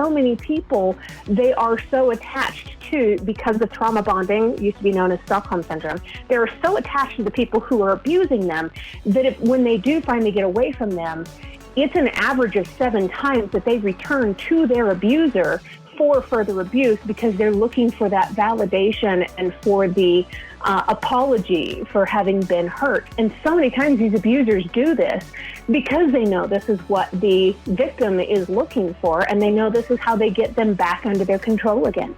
so many people, they are so attached to, because of trauma bonding, used to be known as Stockholm Syndrome, they're so attached to the people who are abusing them that when they do finally get away from them, it's an average of 7 times that they return to their abuser for further abuse, because they're looking for that validation and for the apology for having been hurt. And so many times these abusers do this because they know this is what the victim is looking for, and they know this is how they get them back under their control again.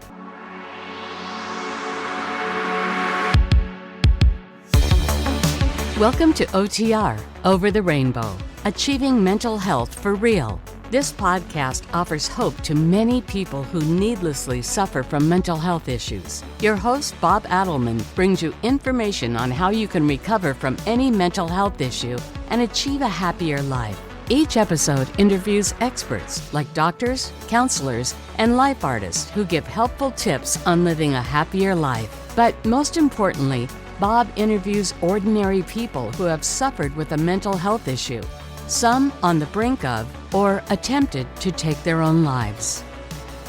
Welcome to OTR, Over the Rainbow, Achieving Mental Health for Real. This podcast offers hope to many people who needlessly suffer from mental health issues. Your host, Bob Adelman, brings you information on how you can recover from any mental health issue and achieve a happier life. Each episode interviews experts like doctors, counselors, and life artists who give helpful tips on living a happier life. But most importantly, Bob interviews ordinary people who have suffered with a mental health issue, some on the brink of or attempted to take their own lives.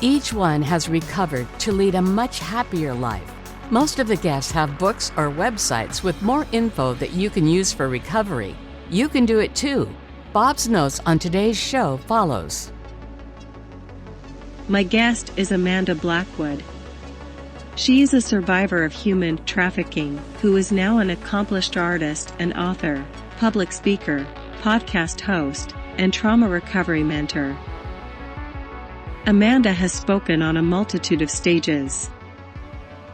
Each one has recovered to lead a much happier life. Most of the guests have books or websites with more info that you can use for recovery. You can do it too. Bob's notes on today's show follows. My guest is Amanda Blackwood. She is a survivor of human trafficking who is now an accomplished artist and author, public speaker, podcast host, and trauma recovery mentor. Amanda has spoken on a multitude of stages.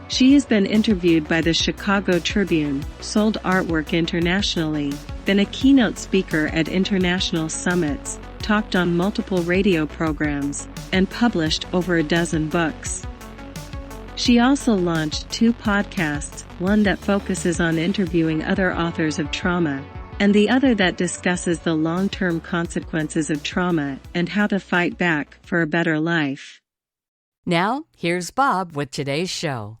She has been interviewed by the Chicago Tribune, sold artwork internationally, been a keynote speaker at international summits, talked on multiple radio programs, and published over a dozen books. She also launched 2 podcasts, one that focuses on interviewing other authors of trauma, and the other that discusses the long-term consequences of trauma and how to fight back for a better life. Now, here's Bob with today's show.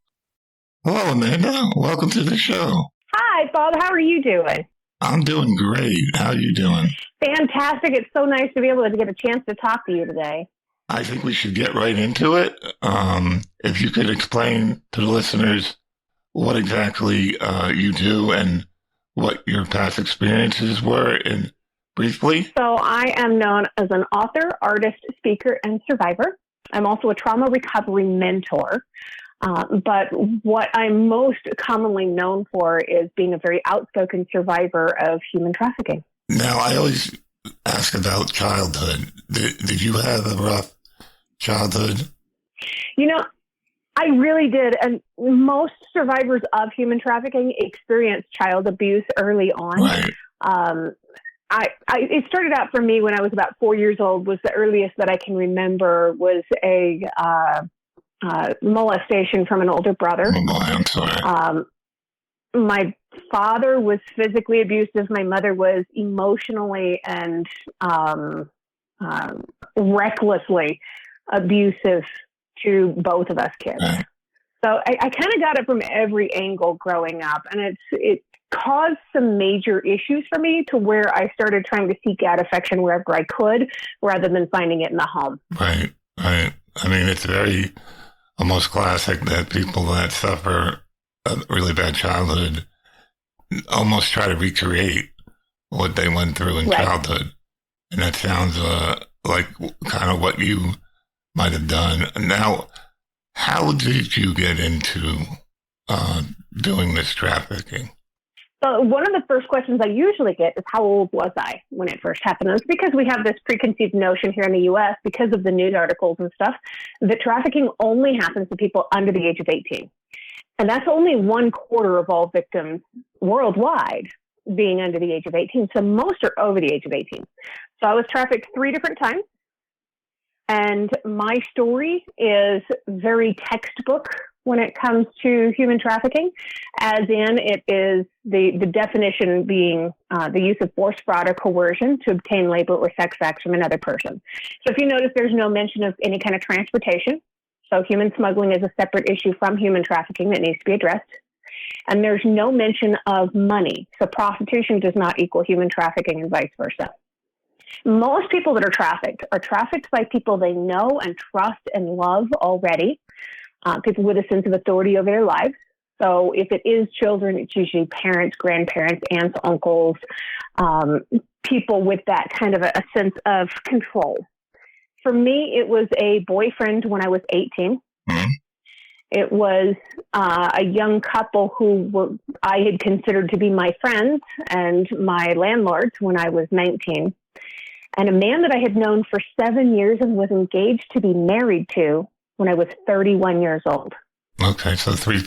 Hello, Amanda. Welcome to the show. Hi, Bob. How are you doing? I'm doing great. How are you doing? Fantastic. It's so nice to be able to get a chance to talk to you today. I think we should get right into it. If you could explain to the listeners what exactly you do and what your past experiences were briefly. So I am known as an author, artist, speaker, and survivor. I'm also a trauma recovery mentor. But what I'm most commonly known for is being a very outspoken survivor of human trafficking. Now, I always ask about childhood. Did you have a rough childhood? You know, I really did. And most survivors of human trafficking experience child abuse early on. Right. It started out for me when I was about 4 years old, was the earliest that I can remember was a molestation from an older brother. Oh boy, I'm sorry. My father was physically abusive. My mother was emotionally and recklessly abusive to both of us kids. Right. So I kind of got it from every angle growing up, and it caused some major issues for me to where I started trying to seek out affection wherever I could rather than finding it in the home. Right. I mean, it's very almost classic that people that suffer a really bad childhood almost try to recreate what they went through in childhood. And that sounds like kind of what you might have done. Now, how did you get into doing this trafficking? So one of the first questions I usually get is, how old was I when it first happened? And it's because we have this preconceived notion here in the U.S., because of the news articles and stuff, that trafficking only happens to people under the age of 18. And that's only 1/4 of all victims worldwide being under the age of 18. So most are over the age of 18. So I was trafficked 3 different times. And my story is very textbook when it comes to human trafficking, as in it is the definition being the use of force, fraud, or coercion to obtain labor or sex acts from another person. So if you notice, there's no mention of any kind of transportation. So human smuggling is a separate issue from human trafficking that needs to be addressed. And there's no mention of money. So prostitution does not equal human trafficking and vice versa. Most people that are trafficked by people they know and trust and love already, people with a sense of authority over their lives. So if it is children, it's usually parents, grandparents, aunts, uncles, people with that kind of a sense of control. For me, it was a boyfriend when I was 18. Mm-hmm. It was a young couple who I had considered to be my friends and my landlords when I was 19. And a man that I had known for 7 years and was engaged to be married to when I was 31 years old. Okay, so three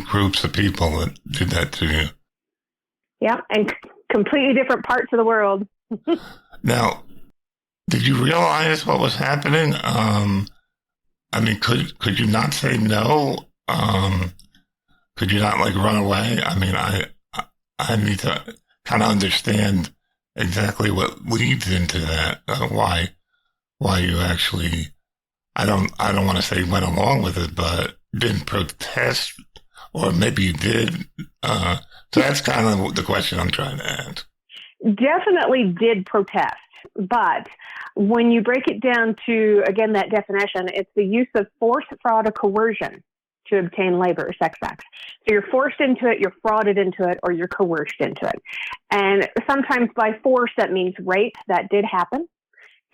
groups of people that did that to you. Yeah, and completely different parts of the world. Now, did you realize what was happening? I mean, could you not say no? Could you not run away? I mean, I need to kind of understand exactly what leads into that. Why you actually, I don't want to say went along with it, but didn't protest, or maybe you did. So that's kind of the question I'm trying to ask. Definitely did protest, but when you break it down to, again, that definition, it's the use of force, fraud, or coercion to obtain labor or sex acts. So you're forced into it, you're frauded into it, or you're coerced into it. And sometimes by force, that means rape. That did happen.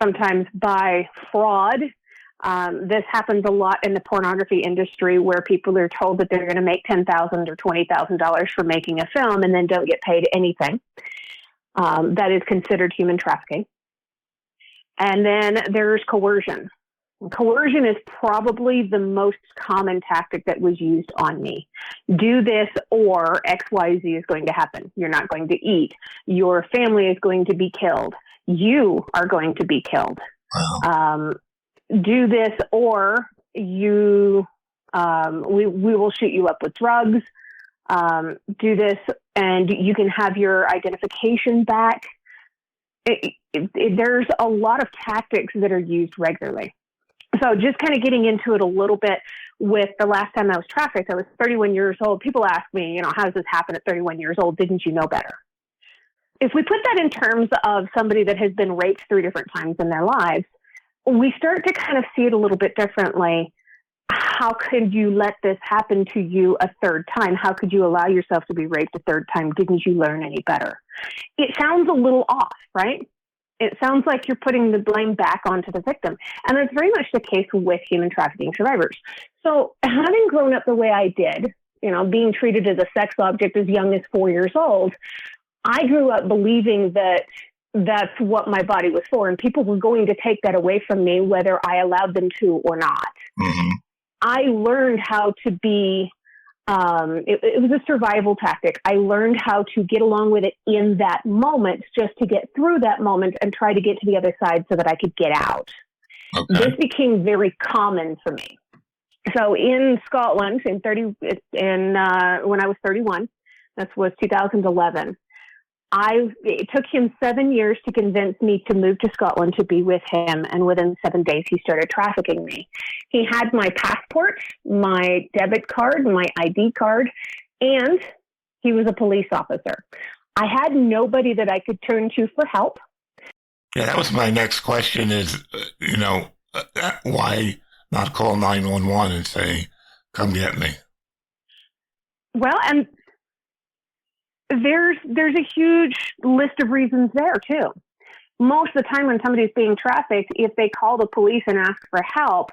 Sometimes by fraud, this happens a lot in the pornography industry where people are told that they're going to make $10,000 or $20,000 for making a film and then don't get paid anything. That is considered human trafficking. And then there's coercion. Coercion is probably the most common tactic that was used on me. Do this or XYZ is going to happen. You're not going to eat. Your family is going to be killed. You are going to be killed. Wow. Do this or we will shoot you up with drugs. Do this and you can have your identification back. There's a lot of tactics that are used regularly. So just kind of getting into it a little bit with the last time I was trafficked, I was 31 years old. People ask me, how does this happen at 31 years old? Didn't you know better? If we put that in terms of somebody that has been raped 3 different times in their lives, we start to kind of see it a little bit differently. How could you let this happen to you a 3rd time? How could you allow yourself to be raped a 3rd time? Didn't you learn any better? It sounds a little off, right? It sounds like you're putting the blame back onto the victim. And that's very much the case with human trafficking survivors. So having grown up the way I did, being treated as a sex object as young as 4 years old, I grew up believing that that's what my body was for. And people were going to take that away from me, whether I allowed them to or not. Mm-hmm. I learned how to be, it was a survival tactic. I learned how to get along with it in that moment, just to get through that moment and try to get to the other side so that I could get out. Okay. This became very common for me. So in Scotland, when I was 31, this was 2011, it took him 7 years to convince me to move to Scotland to be with him. And within 7 days, he started trafficking me. He had my passport, my debit card, my ID card, and he was a police officer. I had nobody that I could turn to for help. Yeah, that was my next question is, why not call 911 and say, come get me? Well, and there's a huge list of reasons there too. Most of the time when somebody's being trafficked, if they call the police and ask for help,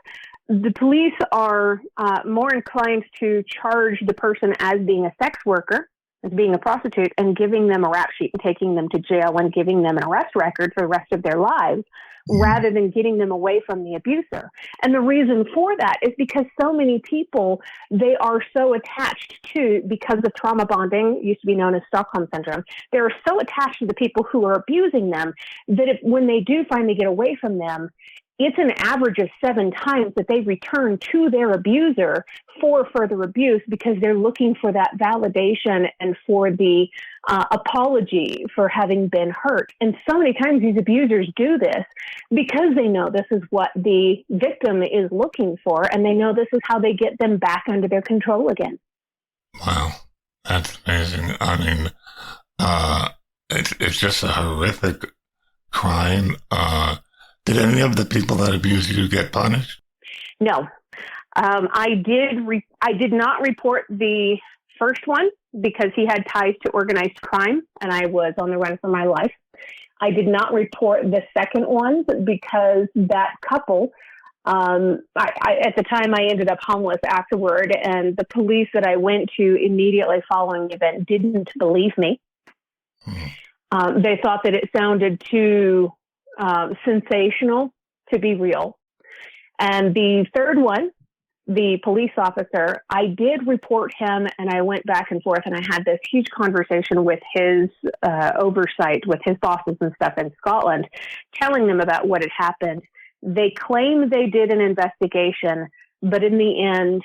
the police are more inclined to charge the person as being a sex worker, as being a prostitute, and giving them a rap sheet and taking them to jail and giving them an arrest record for the rest of their lives, rather than getting them away from the abuser. And the reason for that is because so many people, they are so attached to, because of trauma bonding, used to be known as Stockholm Syndrome, they're so attached to the people who are abusing them that when they do finally get away from them, it's an average of 7 times that they return to their abuser for further abuse, because they're looking for that validation and for the apology for having been hurt. And so many times these abusers do this because they know this is what the victim is looking for, and they know this is how they get them back under their control again. Wow, that's amazing. I mean, it's just a horrific crime. Did any of the people that abused you get punished? No. I did not report the first one because he had ties to organized crime and I was on the run for my life. I did not report the second one because that couple, at the time I ended up homeless afterward, and the police that I went to immediately following the event didn't believe me. They thought that it sounded too sensational to be real. And the third one, the police officer, I did report him, and I went back and forth, and I had this huge conversation with his oversight, with his bosses and stuff in Scotland, telling them about what had happened. They claim they did an investigation, but in the end,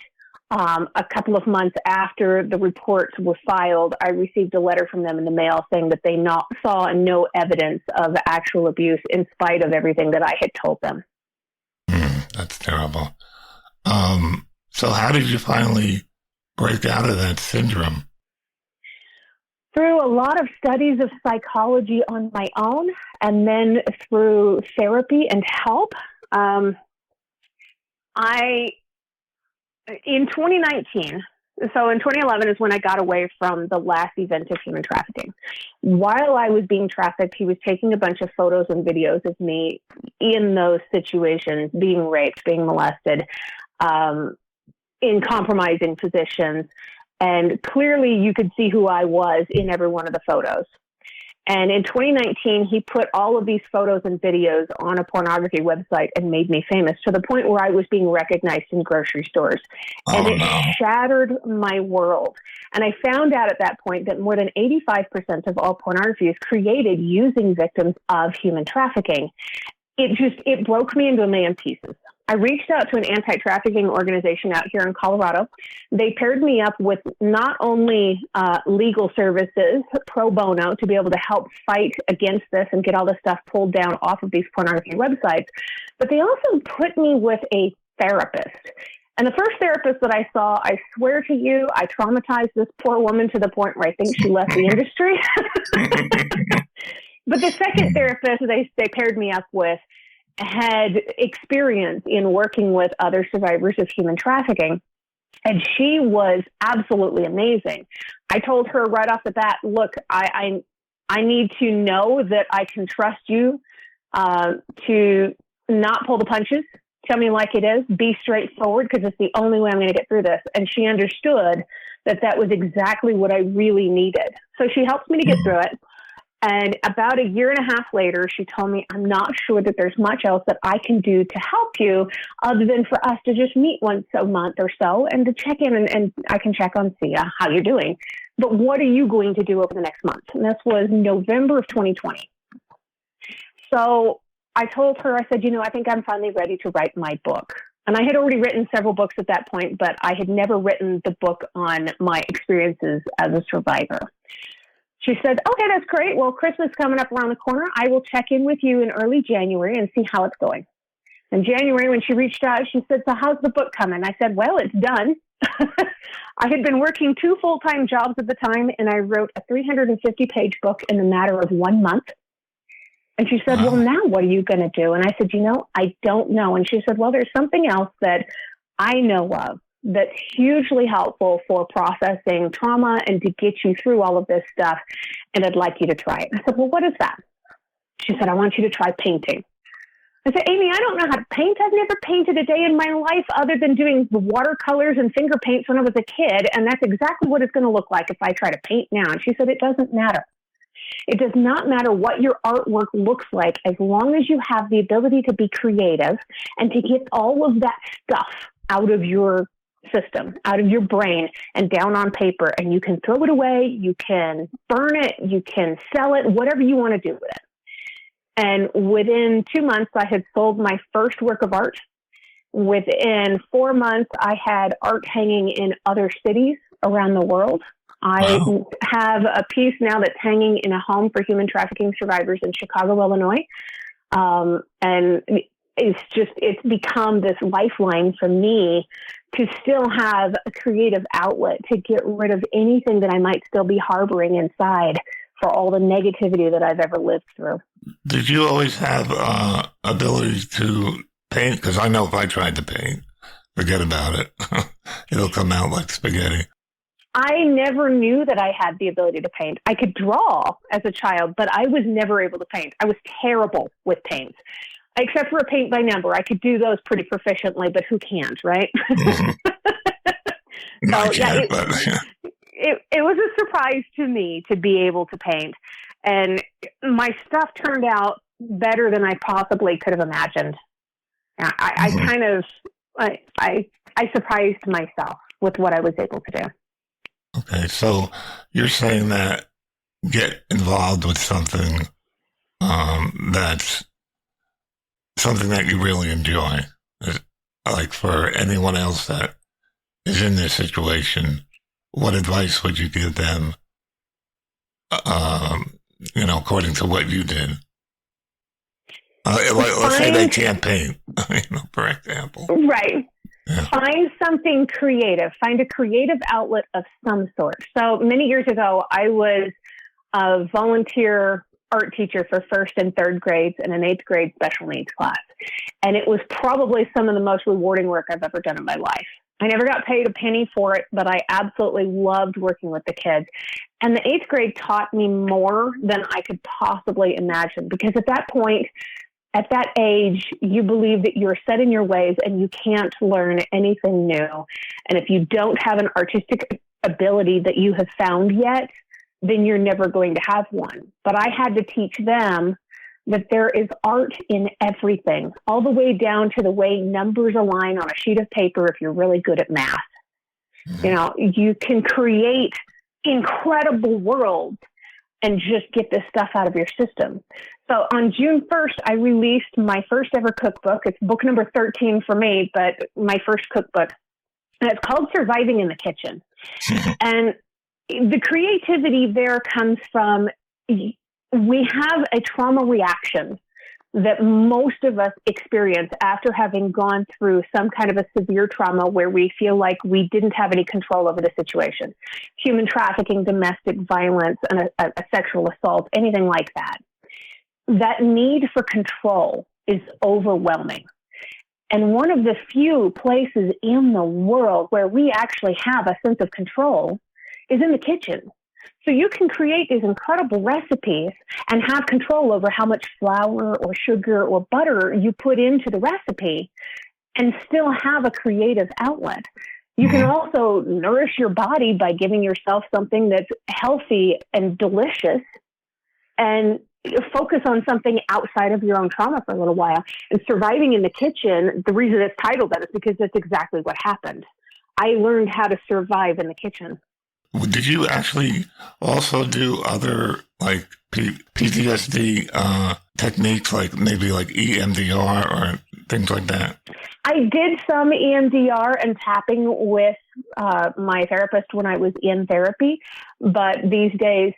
a couple of months after the reports were filed, I received a letter from them in the mail saying that they saw no evidence of actual abuse in spite of everything that I had told them. That's terrible. So how did you finally break out of that syndrome? Through a lot of studies of psychology on my own, and then through therapy and help. In 2019, so in 2011 is when I got away from the last event of human trafficking. While I was being trafficked, he was taking a bunch of photos and videos of me in those situations, being raped, being molested, in compromising positions. And clearly you could see who I was in every one of the photos. And in 2019, he put all of these photos and videos on a pornography website and made me famous to the point where I was being recognized in grocery stores. And it shattered my world. And I found out at that point that more than 85% of all pornography is created using victims of human trafficking. It broke me into a million pieces. I reached out to an anti-trafficking organization out here in Colorado. They paired me up with not only legal services, pro bono, to be able to help fight against this and get all this stuff pulled down off of these pornography websites, but they also put me with a therapist. And the first therapist that I saw, I swear to you, I traumatized this poor woman to the point where I think she left the industry. But the second therapist they paired me up with had experience in working with other survivors of human trafficking. And she was absolutely amazing. I told her right off the bat, look, I need to know that I can trust you to not pull the punches. Tell me like it is. Be straightforward, because it's the only way I'm going to get through this. And she understood that was exactly what I really needed. So she helped me to get through it. And about a year and a half later, she told me, I'm not sure that there's much else that I can do to help you other than for us to just meet once a month or so and to check in, and I can check on, see how you're doing. But what are you going to do over the next month? And this was November of 2020. So I told her, I said, I think I'm finally ready to write my book. And I had already written several books at that point, but I had never written the book on my experiences as a survivor. She said, okay, that's great. Well, Christmas coming up around the corner. I will check in with you in early January and see how it's going. In January, when she reached out, she said, so how's the book coming? I said, well, it's done. I had been working 2 full-time jobs at the time, and I wrote a 350-page book in the matter of 1 month. And she said, well, now what are you going to do? And I said, I don't know. And she said, well, there's something else that I know of that's hugely helpful for processing trauma and to get you through all of this stuff. And I'd like you to try it. I said, well, what is that? She said, I want you to try painting. I said, Amy, I don't know how to paint. I've never painted a day in my life other than doing watercolors and finger paints when I was a kid. And that's exactly what it's going to look like if I try to paint now. And she said, it doesn't matter. It does not matter what your artwork looks like, as long as you have the ability to be creative and to get all of that stuff out of your system, out of your brain and down on paper, and you can throw it away, you can burn it, you can sell it, whatever you want to do with it. And within 2 months, I had sold my first work of art. Within 4 months, I had art hanging in other cities around the world. I have a piece now that's hanging in a home for human trafficking survivors in Chicago, Illinois. And it's become this lifeline for me to still have a creative outlet to get rid of anything that I might still be harboring inside for all the negativity that I've ever lived through. did you always have ability to paint? Because I know if I tried to paint, forget about it. It'll come out like spaghetti. I never knew that I had the ability to paint. I could draw as a child, but I was never able to paint. I was terrible with paints. Except for a paint by number. I could do those pretty proficiently, but who can't, right? It was a surprise to me to be able to paint. And my stuff turned out better than I possibly could have imagined. I surprised myself with what I was able to do. Okay, so you're saying that get involved with something that's something that you really enjoy. Like for anyone else that is in this situation, what advice would you give them, according to what you did? Let's say they can't paint, for example. Right. Yeah. Find something creative. Find a creative outlet of some sort. So many years ago, I was a volunteer art teacher for first and third grades in an 8th grade special needs class. And it was probably some of the most rewarding work I've ever done in my life. I never got paid a penny for it, but I absolutely loved working with the kids. And the 8th grade taught me more than I could possibly imagine, because at that point, at that age, you believe that you're set in your ways and you can't learn anything new. And if you don't have an artistic ability that you have found yet, then you're never going to have one. But I had to teach them that there is art in everything, all the way down to the way numbers align on a sheet of paper if you're really good at math. You can create incredible worlds and just get this stuff out of your system. So on June 1st, I released my first ever cookbook. It's book number 13 for me, but my first cookbook. And it's called Surviving in the Kitchen. And the creativity there comes from, we have a trauma reaction that most of us experience after having gone through some kind of a severe trauma where we feel like we didn't have any control over the situation. Human trafficking, domestic violence, and a sexual assault, anything like that. That need for control is overwhelming. And one of the few places in the world where we actually have a sense of control is in the kitchen. So you can create these incredible recipes and have control over how much flour or sugar or butter you put into the recipe and still have a creative outlet. You can also nourish your body by giving yourself something that's healthy and delicious and focus on something outside of your own trauma for a little while. And Surviving in the Kitchen, the reason it's titled that is because that's exactly what happened. I learned how to survive in the kitchen. Did you actually also do other like PTSD techniques, like maybe like EMDR or things like that? I did some EMDR and tapping with my therapist when I was in therapy, but these days,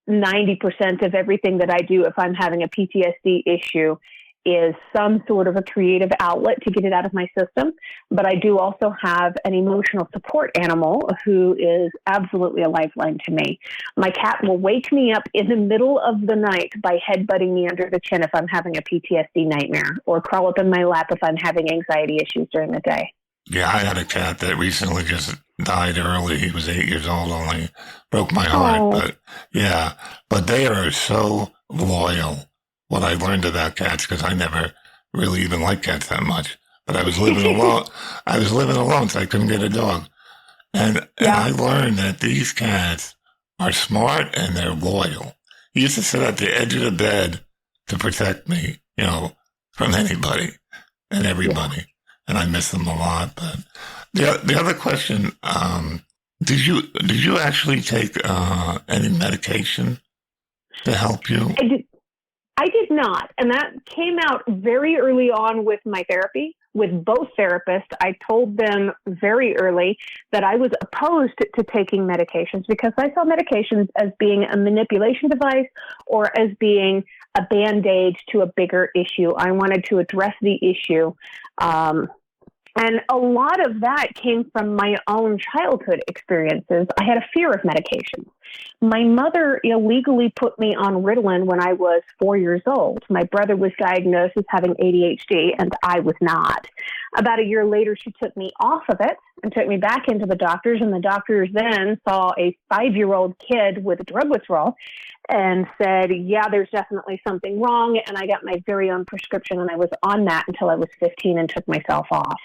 90% of everything that I do if I'm having a PTSD issue is some sort of a creative outlet to get it out of my system. But I do also have an emotional support animal who is absolutely a lifeline to me. My cat will wake me up in the middle of the night by headbutting me under the chin if I'm having a PTSD nightmare, or crawl up in my lap if I'm having anxiety issues during the day. Yeah, I had a cat that recently just died early. He was 8 years old only. Broke my heart. Oh. But yeah, but they are so loyal. What I learned about cats, because I never really even liked cats that much. But I was living alone. So I couldn't get a dog. And I learned that these cats are smart and they're loyal. He used to sit at the edge of the bed to protect me, from anybody and everybody. Yeah. And I miss them a lot. But the other question, did you actually take any medication to help you? I did not. And that came out very early on with my therapy. With both therapists, I told them very early that I was opposed to taking medications because I saw medications as being a manipulation device or as being a Band-Aid to a bigger issue. I wanted to address the issue And a lot of that came from my own childhood experiences. I had a fear of medication. My mother illegally put me on Ritalin when I was 4 years old. My brother was diagnosed as having ADHD, and I was not. About a year later, she took me off of it and took me back into the doctors, and the doctors then saw a 5-year-old kid with a drug withdrawal and said, yeah, there's definitely something wrong, and I got my very own prescription, and I was on that until I was 15 and took myself off.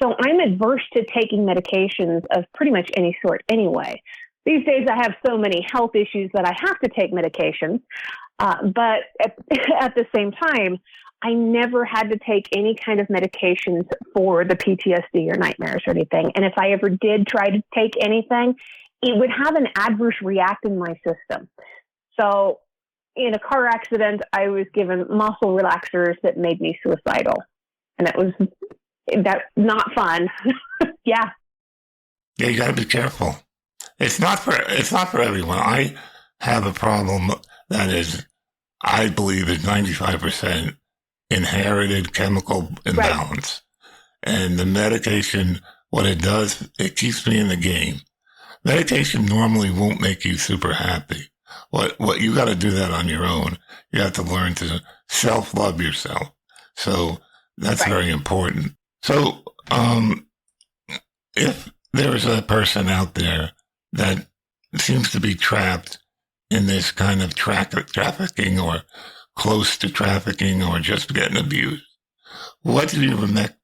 So I'm adverse to taking medications of pretty much any sort anyway. These days, I have so many health issues that I have to take medications, but at the same time, I never had to take any kind of medications for the PTSD or nightmares or anything. And if I ever did try to take anything, it would have an adverse react in my system. So in a car accident, I was given muscle relaxers that made me suicidal. And that's not fun. Yeah. Yeah, you got to be careful. It's not for everyone. I have a problem that is, I believe, is 95% inherited chemical imbalance. Right. And the medication, what it does, it keeps me in the game. Medication normally won't make you super happy. What you got to do that on your own. You have to learn to self-love yourself. So that's right. Very important. So, if there's a person out there that seems to be trapped in this kind of trafficking or close to trafficking or just getting abused, what do you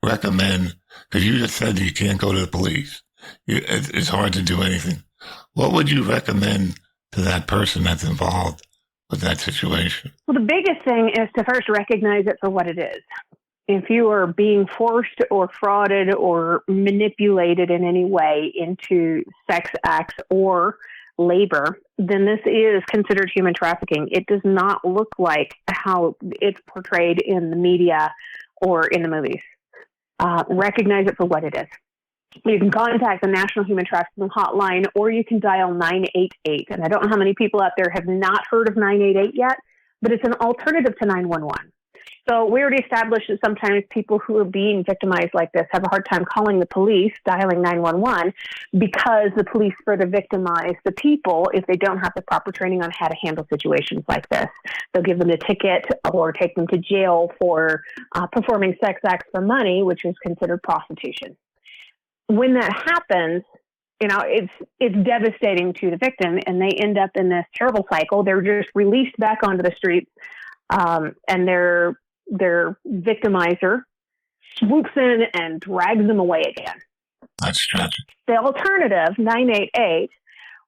recommend? Because you just said you can't go to the police. It's hard to do anything. What would you recommend to that person that's involved with that situation? Well, the biggest thing is to first recognize it for what it is. If you are being forced or frauded or manipulated in any way into sex acts or labor, then this is considered human trafficking. It does not look like how it's portrayed in the media or in the movies. Recognize it for what it is. You can contact the National Human Trafficking Hotline, or you can dial 988. And I don't know how many people out there have not heard of 988 yet, but it's an alternative to 911. So we already established that sometimes people who are being victimized like this have a hard time calling the police, dialing 911, because the police further victimize the people if they don't have the proper training on how to handle situations like this. They'll give them a ticket or take them to jail for performing sex acts for money, which is considered prostitution. When that happens, it's devastating to the victim, and they end up in this terrible cycle. They're just released back onto the streets, and their victimizer swoops in and drags them away again. That's tragic. The alternative, 988,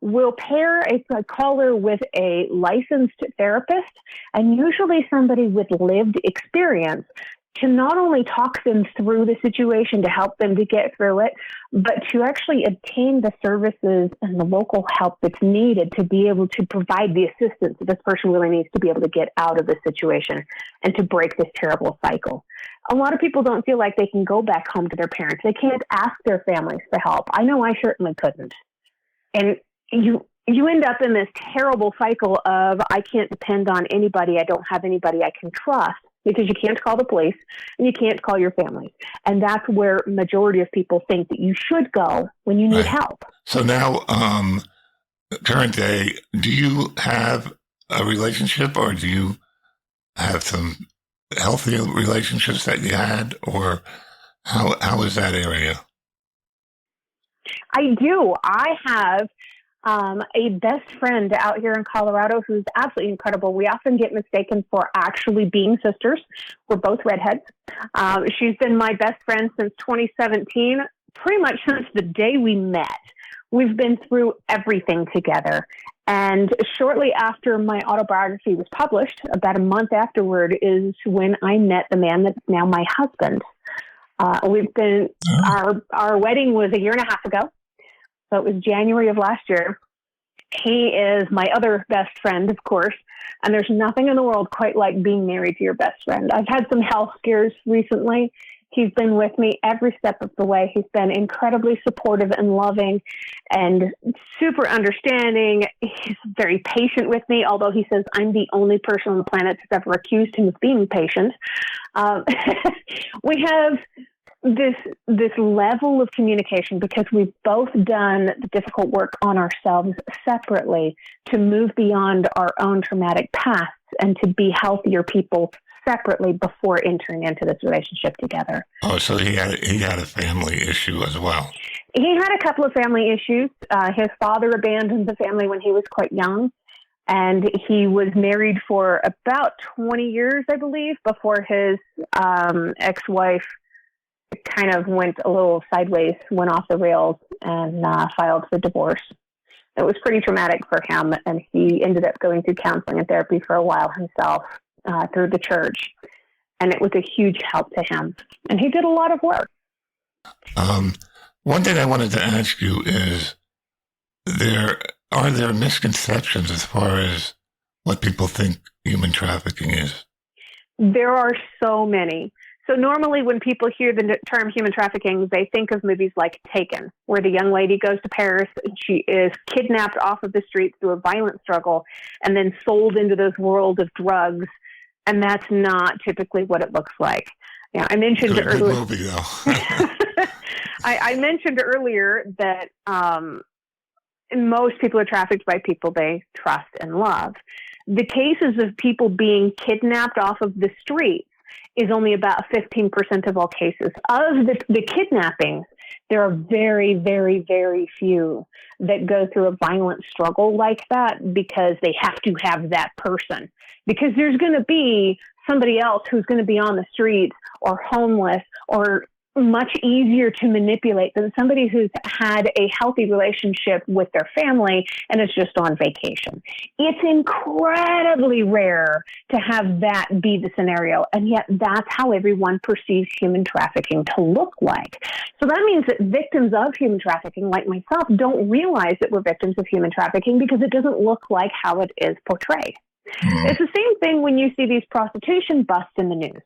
will pair a caller with a licensed therapist, and usually somebody with lived experience, to not only talk them through the situation to help them to get through it, but to actually obtain the services and the local help that's needed to be able to provide the assistance that this person really needs to be able to get out of this situation and to break this terrible cycle. A lot of people don't feel like they can go back home to their parents. They can't ask their families for help. I know I certainly couldn't. And you end up in this terrible cycle of, I can't depend on anybody. I don't have anybody I can trust, because you can't call the police and you can't call your family. And that's where majority of people think that you should go when you need help. So now, current day, do you have a relationship, or do you have some healthy relationships that you had, or how is that area? I do. I have a best friend out here in Colorado who's absolutely incredible. We often get mistaken for actually being sisters. We're both redheads. She's been my best friend since 2017, pretty much since the day we met. We've been through everything together. And shortly after my autobiography was published, about a month afterward, is when I met the man that's now my husband. Our wedding was a year and a half ago. So it was January of last year. He is my other best friend, of course, and there's nothing in the world quite like being married to your best friend. I've had some health scares recently. He's been with me every step of the way. He's been incredibly supportive and loving and super understanding. He's very patient with me, although he says I'm the only person on the planet that's ever accused him of being patient. We have this level of communication, because we've both done the difficult work on ourselves separately to move beyond our own traumatic pasts and to be healthier people separately before entering into this relationship together. Oh, so he had a family issue as well. He had a couple of family issues. His father abandoned the family when he was quite young, and he was married for about 20 years, I believe, before his ex-wife kind of went a little sideways, went off the rails, and filed for divorce. It was pretty traumatic for him, and he ended up going through counseling and therapy for a while himself through the church, and it was a huge help to him. And he did a lot of work. One thing I wanted to ask you is, are there misconceptions as far as what people think human trafficking is? There are so many. So normally when people hear the term human trafficking, they think of movies like Taken, where the young lady goes to Paris and she is kidnapped off of the streets through a violent struggle and then sold into this world of drugs. And that's not typically what it looks like. Yeah, I mentioned earlier. Good movie, though. I mentioned earlier that most people are trafficked by people they trust and love. The cases of people being kidnapped off of the streets is only about 15% of all cases. Of the kidnappings, there are very, very, very few that go through a violent struggle like that because they have to have that person. Because there's going to be somebody else who's going to be on the streets or homeless or much easier to manipulate than somebody who's had a healthy relationship with their family and is just on vacation. It's incredibly rare to have that be the scenario, and yet that's how everyone perceives human trafficking to look like. So that means that victims of human trafficking, like myself, don't realize that we're victims of human trafficking because it doesn't look like how it is portrayed. It's the same thing when you see these prostitution busts in the news.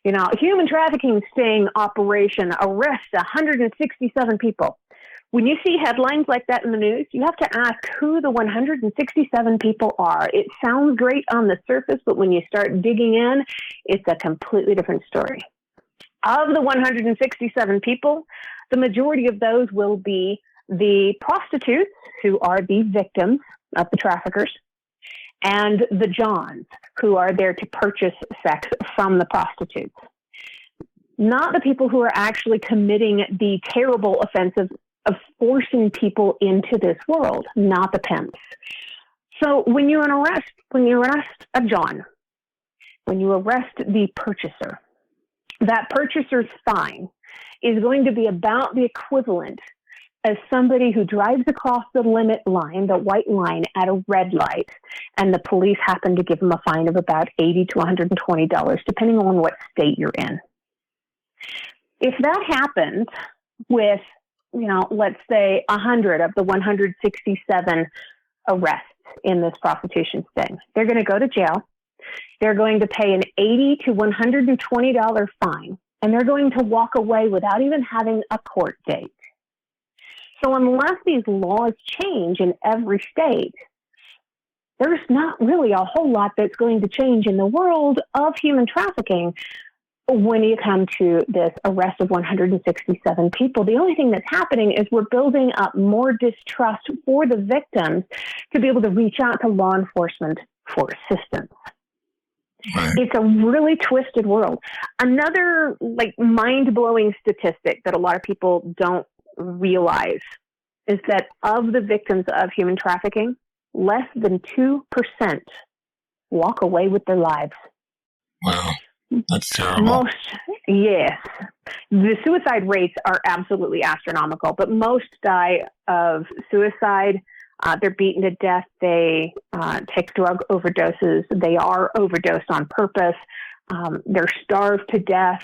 You know, human trafficking sting operation arrests 167 people. When you see headlines like that in the news, you have to ask who the 167 people are. It sounds great on the surface, but when you start digging in, it's a completely different story. Of the 167 people, the majority of those will be the prostitutes, who are the victims of the traffickers, and the Johns, who are there to purchase sex from the prostitutes. Not the people who are actually committing the terrible offense of forcing people into this world, not the pimps. So when you arrest a John, when you arrest the purchaser, that purchaser's fine is going to be about the equivalent as somebody who drives across the limit line, the white line, at a red light, and the police happen to give them a fine of about $80 to $120, depending on what state you're in. If that happened with, let's say 100 of the 167 arrests in this prostitution sting, they're going to go to jail. They're going to pay an $80 to $120 fine, and they're going to walk away without even having a court date. So unless these laws change in every state, there's not really a whole lot that's going to change in the world of human trafficking when you come to this arrest of 167 people. The only thing that's happening is we're building up more distrust for the victims to be able to reach out to law enforcement for assistance. Right. It's a really twisted world. Another mind-blowing statistic that a lot of people don't realize is that of the victims of human trafficking, less than 2% walk away with their lives. Wow, that's terrible. Yes. The suicide rates are absolutely astronomical, but most die of suicide. They're beaten to death. They take drug overdoses. They are overdosed on purpose. They're starved to death.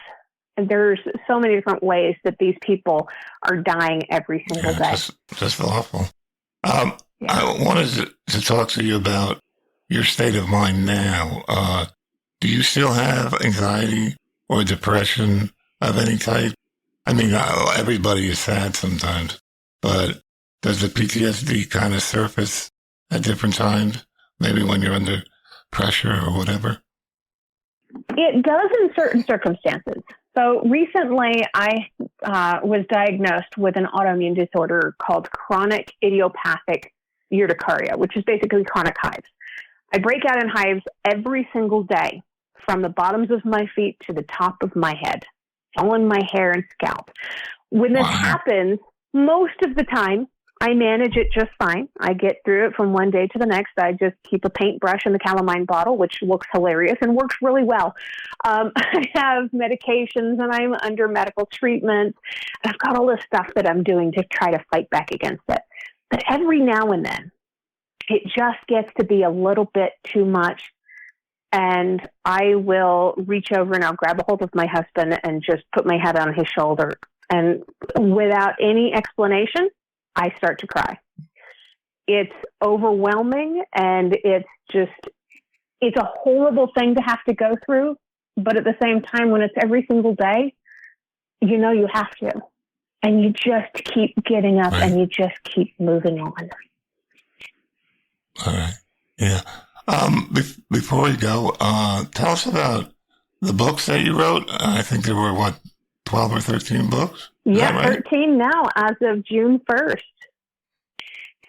And there's so many different ways that these people are dying every single day. Just awful. I wanted to talk to you about your state of mind now. Do you still have anxiety or depression of any type? I mean, everybody is sad sometimes, but does the PTSD kind of surface at different times? Maybe when you're under pressure or whatever? It does in certain circumstances. So recently, I was diagnosed with an autoimmune disorder called chronic idiopathic urticaria, which is basically chronic hives. I break out in hives every single day, from the bottoms of my feet to the top of my head, all in my hair and scalp. When this happens, most of the time, I manage it just fine. I get through it from one day to the next. I just keep a paintbrush in the calamine bottle, which looks hilarious and works really well. I have medications and I'm under medical treatment. And I've got all this stuff that I'm doing to try to fight back against it. But every now and then, it just gets to be a little bit too much. And I will reach over and I'll grab a hold of my husband and just put my head on his shoulder. And without any explanation, I start to cry. It's overwhelming, and it's a horrible thing to have to go through. But at the same time, when it's every single day, you have to. And you just keep getting up and you just keep moving on. All right. Yeah. Before we go, tell us about the books that you wrote. I think there were, 12 or 13 books? Yeah, right? 13 now as of June 1st.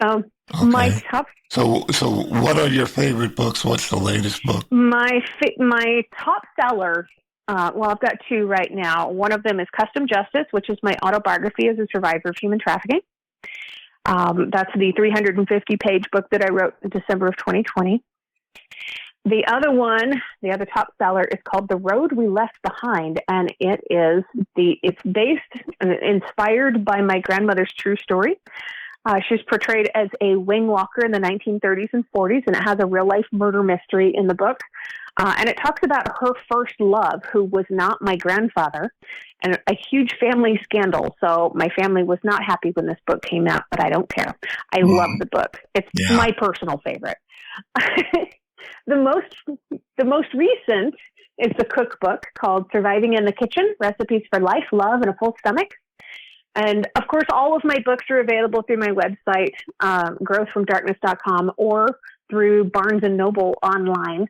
So my top. So what are your favorite books? What's the latest book? My top seller. I've got two right now. One of them is Custom Justice, which is my autobiography as a survivor of human trafficking. That's the 350-page book that I wrote in December of 2020. The other top seller is called The Road We Left Behind, and it's based and inspired by my grandmother's true story. She was portrayed as a wing walker in the 1930s and 40s, and it has a real-life murder mystery in the book. And it talks about her first love, who was not my grandfather, and a huge family scandal. So my family was not happy when this book came out, but I don't care. I love the book. It's my personal favorite. The most recent is the cookbook called Surviving in the Kitchen, Recipes for Life, Love, and a Full Stomach. And, of course, all of my books are available through my website, growthfromdarkness.com, or through Barnes & Noble online.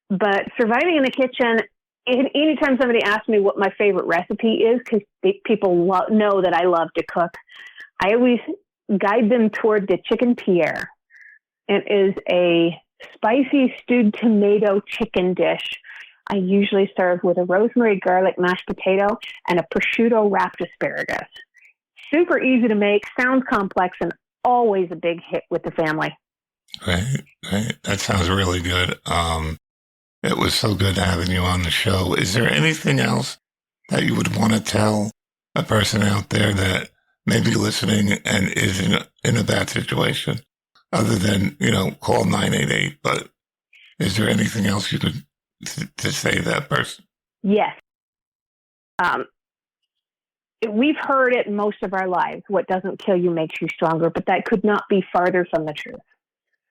But Surviving in the Kitchen, anytime somebody asks me what my favorite recipe is, because people know that I love to cook, I always guide them toward the chicken Pierre. It is a spicy stewed tomato chicken dish. I usually serve with a rosemary garlic mashed potato and a prosciutto wrapped asparagus. Super easy to make, sounds complex, and always a big hit with the family. Right. That sounds really good. It was so good having you on the show. Is there anything else that you would want to tell a person out there that may be listening and is in a bad situation, other than, call 988? But is there anything else you could to say to that person? Yes. We've heard it most of our lives. What doesn't kill you makes you stronger, but that could not be farther from the truth.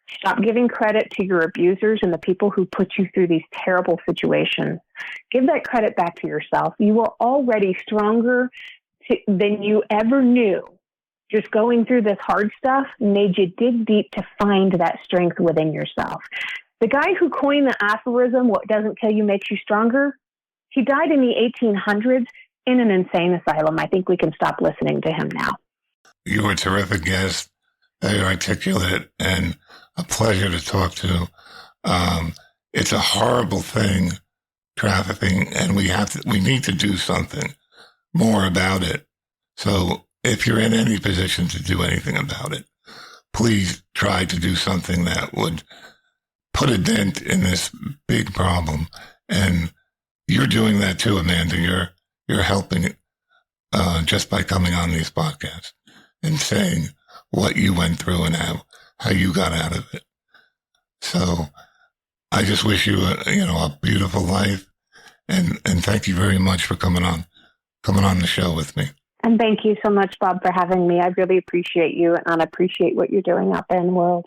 Stop giving credit to your abusers and the people who put you through these terrible situations. Give that credit back to yourself. You are already stronger than you ever knew. Just going through this hard stuff made you dig deep to find that strength within yourself. The guy who coined the aphorism, what doesn't kill you makes you stronger, he died in the 1800s in an insane asylum. I think we can stop listening to him now. You were a terrific guest, very articulate, and a pleasure to talk to. It's a horrible thing, trafficking, and we need to do something more about it. So if you're in any position to do anything about it, please try to do something that would put a dent in this big problem. And you're doing that too, Amanda. You're helping just by coming on these podcasts and saying what you went through and how you got out of it. So I just wish you a beautiful life, and thank you very much for coming on the show with me. And thank you so much, Bob, for having me. I really appreciate you, and I appreciate what you're doing out there in the world.